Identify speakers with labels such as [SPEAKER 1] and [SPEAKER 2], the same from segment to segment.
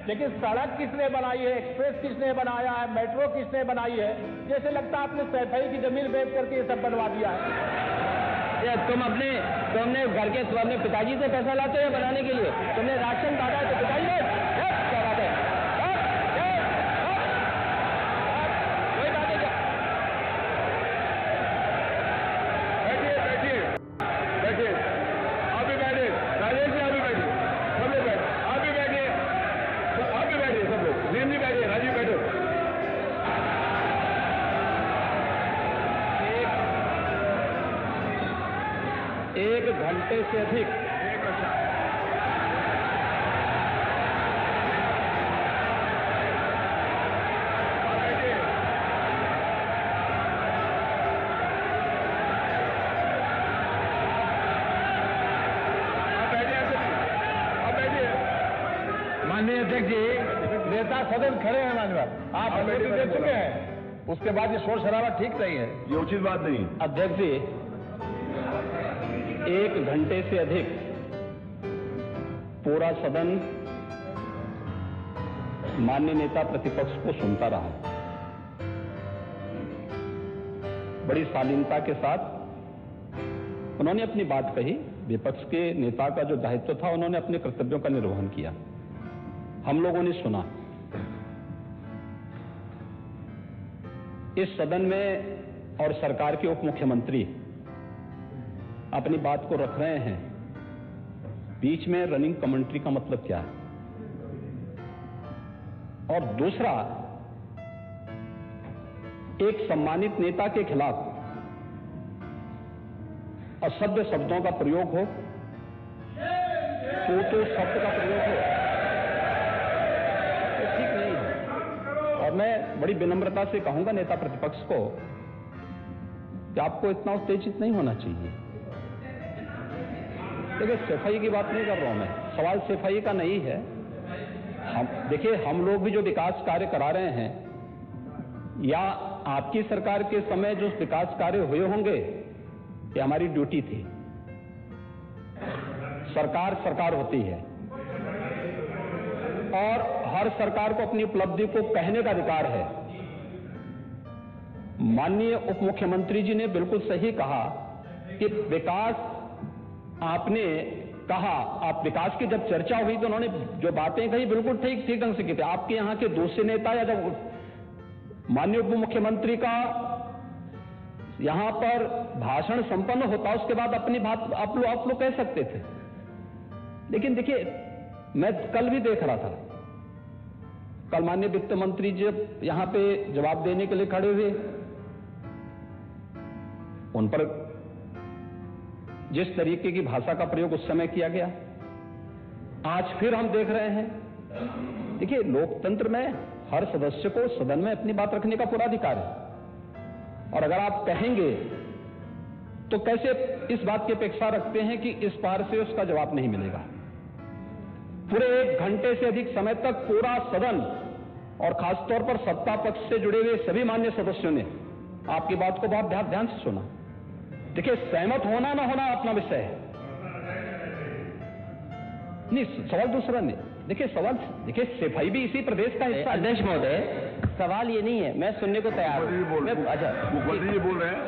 [SPEAKER 1] लेकिन सड़क किसने बनाई है, एक्सप्रेस किसने बनाया है, मेट्रो किसने बनाई है? जैसे लगता है आपने सैफई की जमीन बेच करके ये सब बनवा दिया है।
[SPEAKER 2] तुमने घर के अपने पिताजी से पैसा लाते हैं बनाने के लिए? तुमने राशन काटा तो पिताजी ने क्या बात है? कोई बात है क्या?
[SPEAKER 1] बैठिए, आप भी बैठिए, राजेश जी आप भी बैठिए, सब लोग बैठे, आप भी बैठिए, सब लोग, नीम जी बैठिए, राजीव बैठो।
[SPEAKER 2] एक घंटे से अधिक
[SPEAKER 1] माननीय अध्यक्ष जी, नेता सदन खड़े हैं माननीय, आप अनुमति दे चुके हैं, उसके बाद ये शोर शराबा ठीक नहीं है, ये उचित बात नहीं।
[SPEAKER 2] अध्यक्ष जी, 1 घंटे से अधिक पूरा सदन माननीय नेता प्रतिपक्ष को सुनता रहा। बड़ी शालीनता के साथ उन्होंने अपनी बात कही। विपक्ष के नेता का जो दायित्व था, उन्होंने अपने कर्तव्यों का निर्वहन किया। हम लोगों ने सुना। इस सदन में और सरकार के उप मुख्यमंत्री अपनी बात को रख रहे हैं, बीच में रनिंग कमेंट्री का मतलब क्या है? और दूसरा, एक सम्मानित नेता के खिलाफ असभ्य शब्दों का प्रयोग हो, तो शब्द का प्रयोग हो, तो ठीक नहीं है। और मैं बड़ी विनम्रता से कहूंगा नेता प्रतिपक्ष को कि आपको इतना उत्तेजित नहीं होना चाहिए। देखिए, सफाई की बात नहीं कर रहा हूं मैं, सवाल सफाई का नहीं है। देखिए, हम लोग भी जो विकास कार्य करा रहे हैं, या आपकी सरकार के समय जो विकास कार्य हुए होंगे, ये हमारी ड्यूटी थी। सरकार होती है और हर सरकार को अपनी उपलब्धि को कहने का अधिकार है। माननीय उप मुख्यमंत्री जी ने बिल्कुल सही कहा कि विकास, आपने कहा, आप विकास की जब चर्चा हुई तो उन्होंने जो बातें कही बिल्कुल ठीक ढंग से की थी। आपके यहां के दूसरे नेता या जब माननीय उप मुख्यमंत्री का यहां पर भाषण संपन्न होता, उसके बाद अपनी बात आप लोग कह सकते थे। लेकिन देखिए, मैं कल भी देख रहा था, कल माननीय वित्त मंत्री जी यहां पे जवाब देने के लिए खड़े हुए, उन पर जिस तरीके की भाषा का प्रयोग उस समय किया गया, आज फिर हम देख रहे हैं। देखिए, लोकतंत्र में हर सदस्य को सदन में अपनी बात रखने का पूरा अधिकार है, और अगर आप कहेंगे तो कैसे इस बात की अपेक्षा रखते हैं कि इस पार से उसका जवाब नहीं मिलेगा? पूरे 1 घंटे से अधिक समय तक पूरा सदन और खासतौर पर सत्ता पक्ष से जुड़े हुए सभी मान्य सदस्यों ने आपकी बात को बहुत ध्यान से सुना। देखिए, सहमत होना ना होना अपना विषय है, नहीं, सवाल दूसरा नहीं। देखिए, सफाई भी इसी प्रदेश का हिस्सा। अध्यक्ष महोदय, सवाल ये नहीं है, मैं सुनने को तैयार हूं। अच्छा,
[SPEAKER 1] मुख्यमंत्री बोल रहे हैं,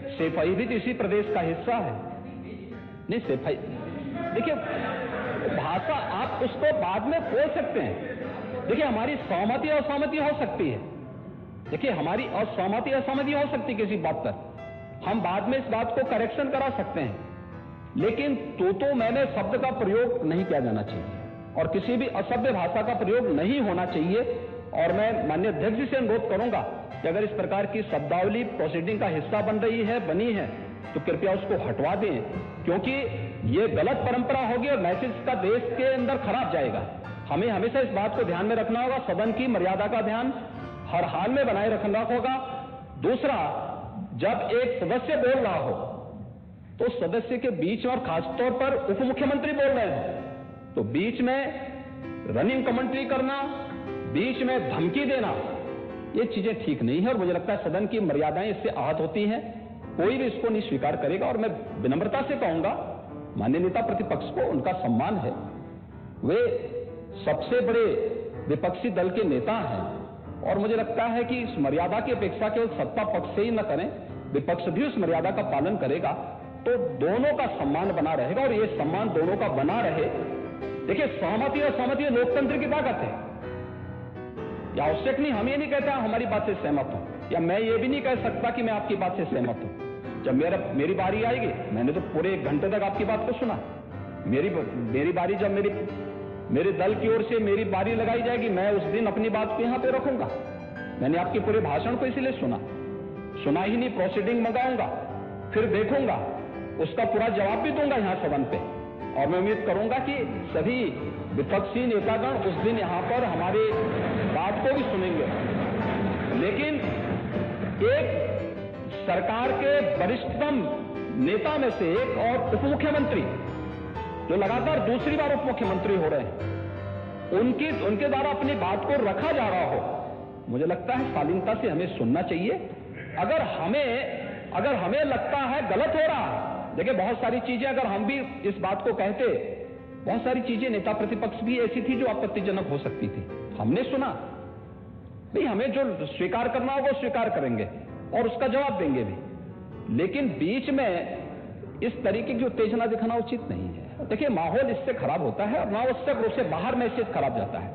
[SPEAKER 2] सफाई भी तो इसी प्रदेश का हिस्सा है। नहीं, सफाई, देखिए, भाषा आप उसको बाद में बोल सकते हैं। देखिए, हमारी सहमति असहमति हो सकती है। देखिए, हमारी असहमति असहमति हो सकती है किसी बात पर, हम बाद में इस बात को करेक्शन करा सकते हैं, लेकिन तो मैंने शब्द का प्रयोग नहीं किया जाना चाहिए और किसी भी असभ्य भाषा का प्रयोग नहीं होना चाहिए। और मैं माननीय अध्यक्ष जी से अनुरोध करूंगा कि अगर इस प्रकार की शब्दावली प्रोसीडिंग का हिस्सा बनी है तो कृपया उसको हटवा दें, क्योंकि ये गलत परंपरा होगी और मैसेज का देश के अंदर खराब जाएगा। हमें हमेशा इस बात को ध्यान में रखना होगा, सदन की मर्यादा का ध्यान हर हाल में बनाए रखना होगा। दूसरा, जब एक सदस्य बोल रहा हो तो सदस्य के बीच में, और खासतौर पर उप मुख्यमंत्री बोल रहे हैं, तो बीच में रनिंग कमेंट्री करना, बीच में धमकी देना, ये चीजें ठीक नहीं है और मुझे लगता है सदन की मर्यादाएं इससे आहत होती हैं। कोई भी इसको नहीं स्वीकार करेगा और मैं विनम्रता से कहूंगा माननीय नेता प्रतिपक्ष को, उनका सम्मान है वे सबसे बड़े विपक्षी दल के नेता हैं और मुझे लगता है कि इस मर्यादा की अपेक्षा केवल सत्ता पक्ष से ही न करें, विपक्ष भी उस मर्यादा का पालन करेगा तो दोनों का सम्मान बना रहेगा और ये सम्मान दोनों का बना रहे। देखिए, सहमति और सहमति लोकतंत्र की ताकत है। या आवश्यक नहीं, हम ये नहीं कहते हमारी बात से सहमत हूं, या मैं ये भी नहीं कह सकता कि मैं आपकी बात से सहमत हूं। जब मेरी बारी आएगी, मैंने तो पूरे 1 घंटे तक आपकी बात को सुना। मेरी बारी जब मेरे दल की ओर से मेरी बारी लगाई जाएगी, मैं उस दिन अपनी बात को यहां पे रखूंगा। मैंने आपके पूरे भाषण को इसीलिए सुना ही नहीं, प्रोसीडिंग मंगाऊंगा, फिर देखूंगा, उसका पूरा जवाब भी दूंगा यहां सदन पे। और मैं उम्मीद करूंगा कि सभी विपक्षी नेतागण उस दिन यहां पर हमारी बात को भी सुनेंगे। लेकिन एक सरकार के वरिष्ठतम नेता में से एक और उप मुख्यमंत्री जो लगातार दूसरी बार उप मुख्यमंत्री हो रहे हैं, उनके द्वारा अपनी बात को रखा जा रहा हो, मुझे लगता है शालीनता से हमें सुनना चाहिए। अगर हमें लगता है गलत हो रहा है, देखिए बहुत सारी चीजें अगर हम भी इस बात को कहते, बहुत सारी चीजें नेता प्रतिपक्ष भी ऐसी थी जो आपत्तिजनक हो सकती थी, हमने सुना। भाई, हमें जो स्वीकार करना होगा वो स्वीकार करेंगे और उसका जवाब देंगे भी, लेकिन बीच में इस तरीके की उत्तेजना दिखाना उचित नहीं है। देखिए, माहौल इससे खराब होता है और अनावश्यक रूप से बाहर मैसेज खराब जाता है।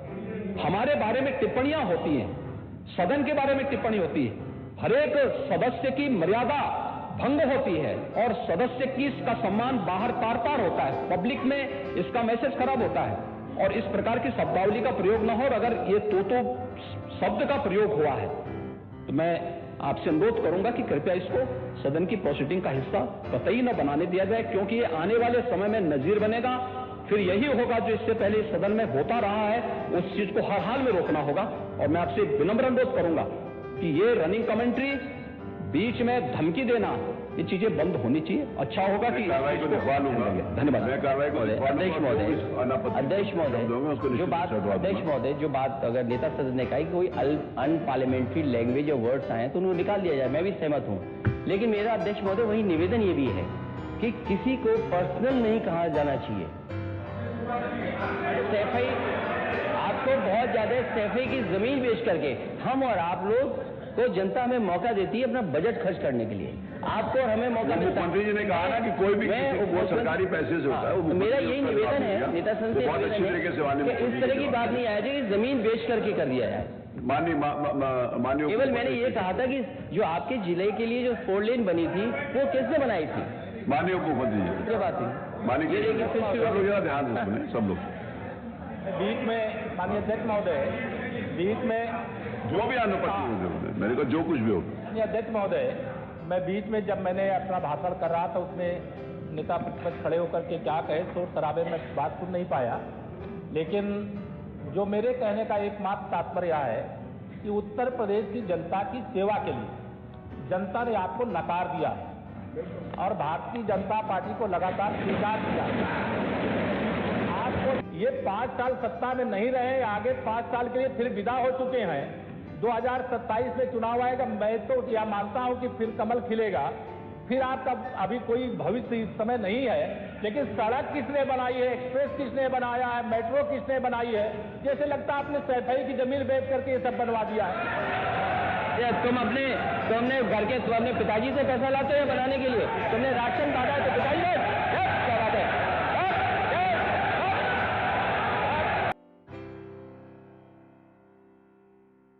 [SPEAKER 2] हमारे बारे में टिप्पणियां होती हैं, सदन के बारे में टिप्पणी होती है, हर एक सदस्य की मर्यादा भंग होती है और सदस्य की इसका सम्मान बाहर पार होता है, पब्लिक में इसका मैसेज खराब होता है और इस प्रकार की शब्दावली का प्रयोग न हो। और अगर ये तो शब्द का प्रयोग हुआ है तो मैं आपसे अनुरोध करूंगा कि कृपया इसको सदन की प्रोसीडिंग का हिस्सा कतई न बनाने दिया जाए, क्योंकि ये आने वाले समय में नजीर बनेगा। फिर यही होगा जो इससे पहले इस सदन में होता रहा है, उस चीज को हर हाल में रोकना होगा। और मैं आपसे विनम्र अनुरोध करूंगा कि ये रनिंग कमेंट्री, बीच में धमकी देना, ये चीजें बंद होनी चाहिए। अच्छा होगा कि
[SPEAKER 3] कार्रवाई को दिखवा लूंगा।
[SPEAKER 2] धन्यवाद।
[SPEAKER 3] मैं कार्रवाई को
[SPEAKER 4] अध्यक्ष महोदय, जो बात अगर नेता सदन ने कहा कि कोई अनपार्लियामेंट्री लैंग्वेज और वर्ड्स आए तो उनको निकाल दिया जाए, मैं भी सहमत हूं। लेकिन मेरा अध्यक्ष महोदय वही निवेदन ये भी है कि किसी को पर्सनल नहीं कहा जाना चाहिए। सैफई, आपको बहुत ज्यादा सैफई की जमीन बेच करके हम और आप लोग को जनता हमें मौका देती है अपना बजट खर्च करने के लिए, आपको और हमें मौका मिलता है।
[SPEAKER 3] मुख्यमंत्री जी ने कहा ना कि कोई भी वो सरकारी पैसे से होता है।
[SPEAKER 4] तो मेरा यही निवेदन है नेता संघ से,
[SPEAKER 3] बहुत अच्छी तरीके से
[SPEAKER 4] इस तरह की बात नहीं आए कि जमीन बेच करके कर दिया जाए।
[SPEAKER 3] माननीय
[SPEAKER 4] केवल मैंने ये कहा था कि जो आपके जिले के लिए जो 4 लेन बनी थी वो किसने बनाई थी?
[SPEAKER 3] माननीय उप मुख्यमंत्री जी।
[SPEAKER 4] क्या बात है?
[SPEAKER 3] माननीय सब लोग ध्यान से सुने, सब लोग
[SPEAKER 1] बीच में माननीय अध्यक्ष महोदय, बीच में
[SPEAKER 3] जो भी अनुपस्थित, मैंने कहा जो कुछ भी हो।
[SPEAKER 1] माननीय अध्यक्ष महोदय, मैं बीच में जब मैंने अपना भाषण कर रहा था उसमें नेता प्रतिपक्ष खड़े होकर के क्या कहे, शोर शराबे में बात सुन नहीं पाया। लेकिन जो मेरे कहने का एकमात्र तात्पर्य है कि उत्तर प्रदेश की जनता की सेवा के लिए जनता ने आपको नकार दिया और भारतीय जनता पार्टी को लगातार स्वीकार किया। आपको ये 5 साल सत्ता में नहीं रहे, आगे 5 साल के लिए फिर विदा हो चुके हैं। 2027 में चुनाव आएगा, मैं तो यह मानता हूं कि फिर कमल खिलेगा, फिर आपका अभी कोई भविष्य इस समय नहीं है। लेकिन सड़क किसने बनाई है, एक्सप्रेस किसने बनाया है, मेट्रो किसने बनाई है, जैसे लगता है आपने सैफई की जमीन बेच करके ये सब बनवा दिया है।
[SPEAKER 4] तुम अपने घर के अपने पिताजी से पैसा लाते हो बनाने के लिए, तुमने राशन काटा तो पिताजी